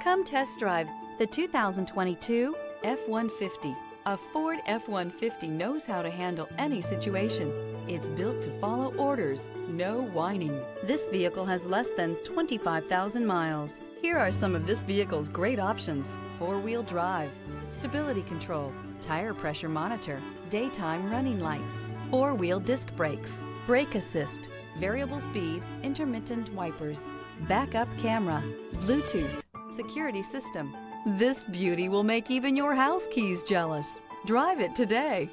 Come test drive the 2022 F-150. A Ford F-150 knows how to handle any situation. It's built to follow orders, no whining. This vehicle has less than 25,000 miles. Here are some of this vehicle's great options: four-wheel drive, stability control, tire pressure monitor, daytime running lights, four-wheel disc brakes, brake assist, variable speed, intermittent wipers, backup camera, Bluetooth, security system. This beauty will make even your house keys jealous. Drive it today.